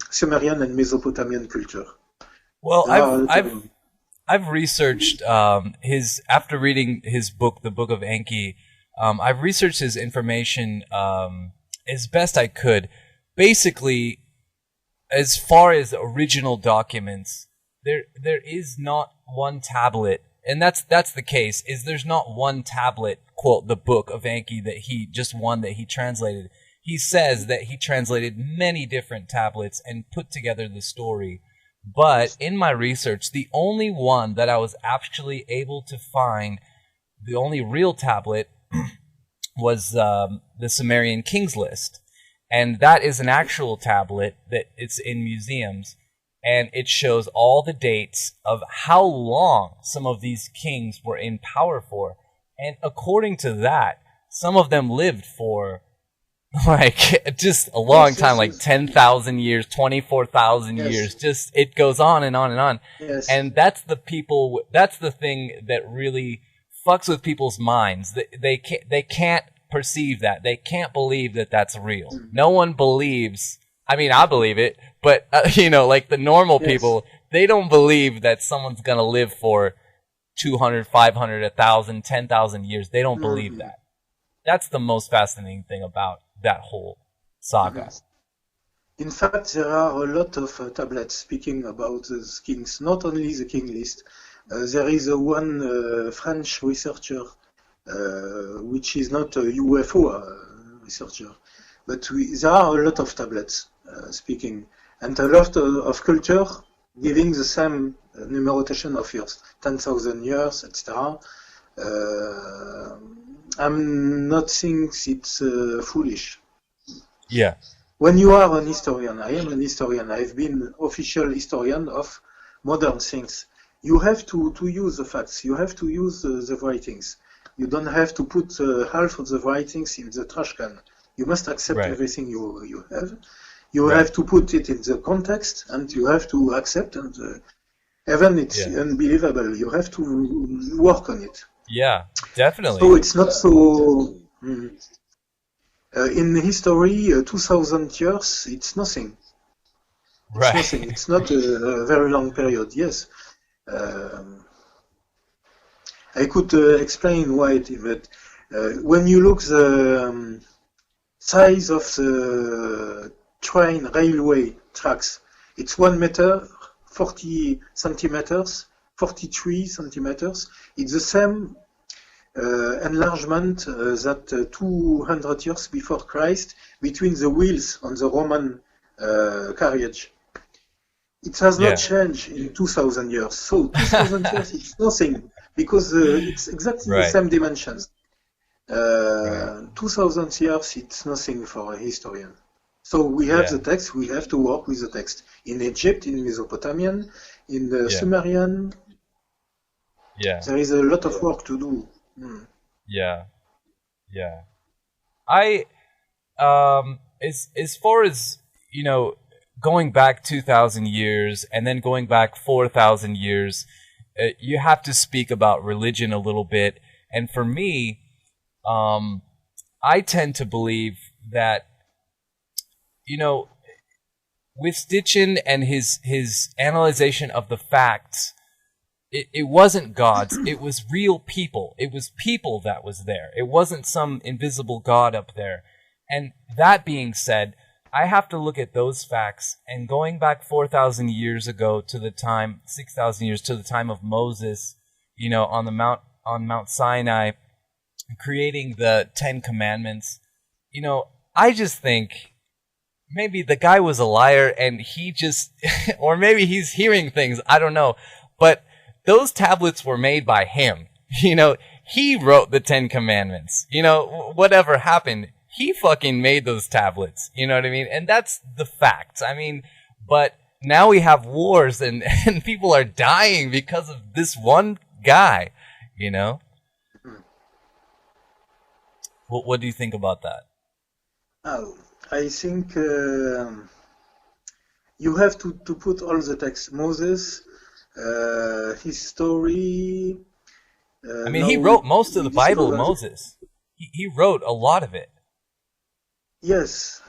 Sumerian and Mesopotamian culture. Well, I've researched after reading his book, the Book of Enki. I've researched his information as best I could. Basically, as far as original documents, there is not one tablet, and that's the case. Is there's not one tablet, quote, the Book of Enki, that he translated. He says that he translated many different tablets and put together the story. But in my research, the only one that I was actually able to find, the only real tablet, was the Sumerian Kings List. And that is an actual tablet that it's in museums. And it shows all the dates of how long some of these kings were in power for. And according to that, some of them lived for like just a long time, like 10,000 years, 24,000 years. Just it goes on and on and on. Yes. And that's the thing that really fucks with people's minds. They can't perceive that. They can't believe that that's real. No one believes. I mean, I believe it, but like the normal people, they don't believe that someone's going to live for 200, 500, 1,000, 10,000 years. They don't believe that. That's the most fascinating thing about that whole saga. In fact, there are a lot of tablets speaking about the kings, not only the king list. There is one French researcher, which is not a UFO researcher, but there are a lot of tablets speaking, and a lot of culture giving the same numeration of years, 10,000 years, etc. I'm not saying it's foolish. Yeah. When you are an historian, I am an historian, I've been official historian of modern things. You have to use the facts, you have to use the writings. You don't have to put half of the writings in the trash can. You must accept everything you have. You have to put it in the context, and you have to accept, and even it's unbelievable, you have to work on it. Yeah, definitely. So it's not so... in history, 2,000 years, it's nothing. It's nothing. It's not a very long period, yes. I could explain why, but when you look the size of the railway tracks, it's 1 meter, 40 centimeters, 43 centimeters. It's the same enlargement that 200 years before Christ between the wheels on the Roman carriage. It has not changed in 2,000 years. So 2,000 years, it's nothing, because it's exactly the same dimensions. 2,000 years, it's nothing for a historian. So we have the text, we have to work with the text. In Egypt, in Mesopotamian, in the Sumerian, there is a lot of work to do. Yeah. I, as far as, going back 2,000 years and then going back 4,000 years, you have to speak about religion a little bit. And for me, I tend to believe that, with Stitchin and his analyzation of the facts, it wasn't gods, it was real people. It was people that was there. It wasn't some invisible god up there. And that being said, I have to look at those facts, and going back 4,000 years ago to the time, 6,000 years to the time of Moses, you know, on Mount Sinai, creating the 10 Commandments, you know, I just think maybe the guy was a liar and he just, or maybe he's hearing things, I don't know. But those tablets were made by him. You know, he wrote the 10 Commandments. You know, whatever happened, he fucking made those tablets. You know what I mean? And that's the facts. I mean, but now we have wars and people are dying because of this one guy, you know? What do you think about that? Oh, I think you have to put all the text. Moses, his story. I mean, he wrote most of the Bible, Moses. He wrote a lot of it. Yes.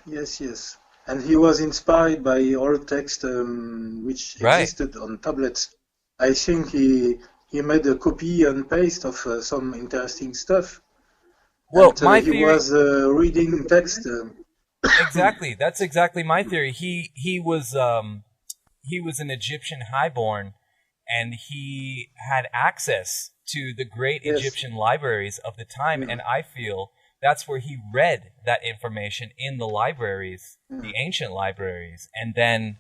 And he was inspired by old text which existed on tablets. I think he made a copy and paste of some interesting stuff. Well, and, my he theory was reading text. Exactly, that's exactly my theory. He was an Egyptian highborn, and he had access to the great Egyptian libraries of the time, and I feel that's where he read that information in the libraries, the ancient libraries, and then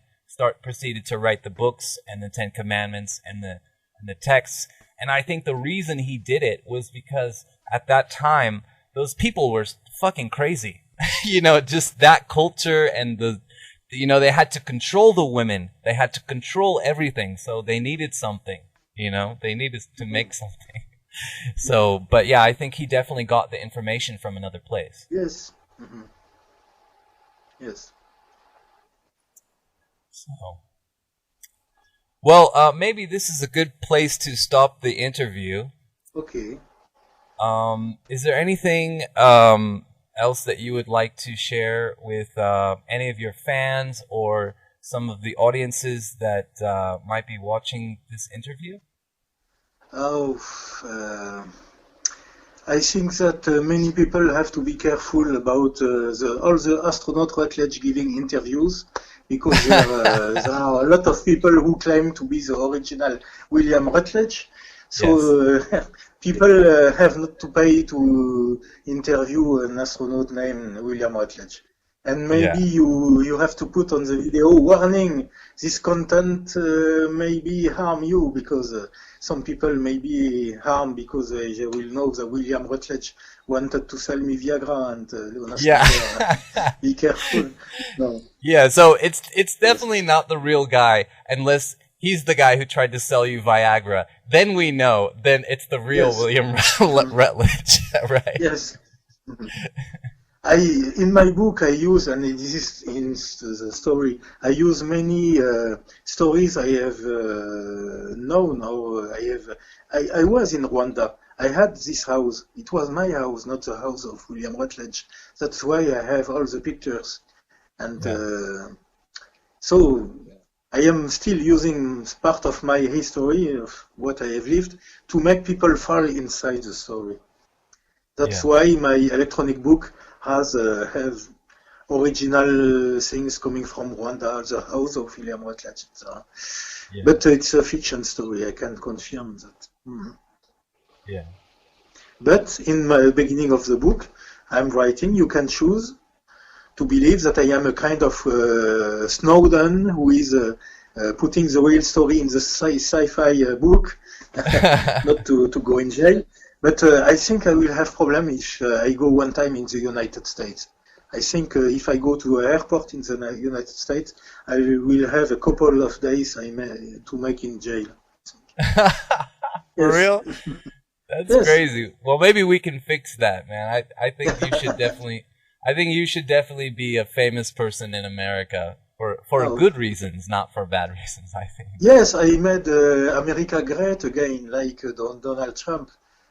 proceeded to write the books and the 10 Commandments and the texts. And I think the reason he did it was because at that time those people were fucking crazy. You know, just that culture and they had to control the women. They had to control everything. So they needed something, you know, they needed to make something. So, but yeah, I think he definitely got the information from another place. Yes. Yes. So, well, maybe this is a good place to stop the interview. Okay. Is there anything else that you would like to share with any of your fans or some of the audiences that might be watching this interview? I think that many people have to be careful about all the astronaut Rutledge giving interviews, because there are a lot of people who claim to be the original William Rutledge. So people have not to pay to interview an astronaut named William Rutledge. And maybe you have to put on the video, warning, this content maybe harm you, because some people may be harmed because they will know that William Rutledge wanted to sell me Viagra and be careful. No. Yeah, so it's definitely not the real guy unless he's the guy who tried to sell you Viagra. Then we know. Then it's the real William Rutledge, right? Yes. In my book, I use, and this is in the story, I use many stories I have known, or I was in Rwanda. I had this house. It was my house, not the house of William Rutledge. That's why I have all the pictures. And so I am still using part of my history of what I have lived to make people fall inside the story. That's why my electronic book has original things coming from Rwanda, the house of William Rutledge, etc. But it's a fiction story, I can confirm that. Yeah. But in the beginning of the book, I'm writing, you can choose to believe that I am a kind of Snowden who is putting the real story in the sci-fi book, not to go in jail. But I think I will have problem if I go one time in the United States. I think if I go to an airport in the United States, I will have a couple of days to make in jail. For real? That's crazy. Well, maybe we can fix that, man. I think you should definitely. I think you should definitely be a famous person in America for good reasons, not for bad reasons. I think. Yes, I made America great again, like Donald Trump.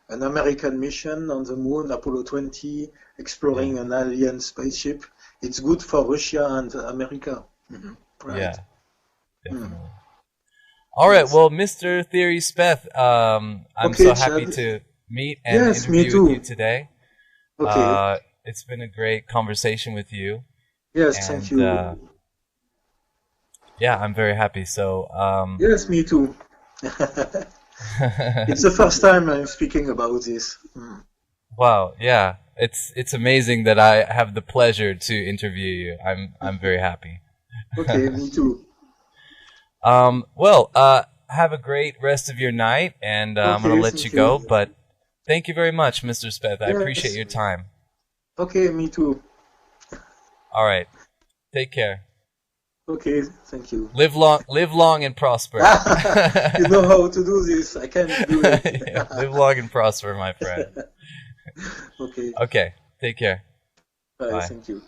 An American mission on the moon, Apollo 20, exploring an alien spaceship. It's good for Russia and America. Right. Yeah, definitely. All right, well, Mr. Theory Speth, I'm so happy to meet and interview with you today. Okay. It's been a great conversation with you. Yes, thank and you. yeah, I'm very happy. So Yes, me too. It's the first time I'm speaking about this. wow, yeah, it's amazing that I have the pleasure to interview you. I'm very happy. Okay, me too. Well, have a great rest of your night, and I'm gonna Okay, let you thank you. go. But thank you very much, Mr. Speth. I appreciate Yes. your time. Okay, me too. All right, take care. Okay, thank you. Live long and prosper. You know how to do this. I can't do it. Yeah, live long and prosper, my friend. Okay, Okay, take care. bye. Bye. Thank you.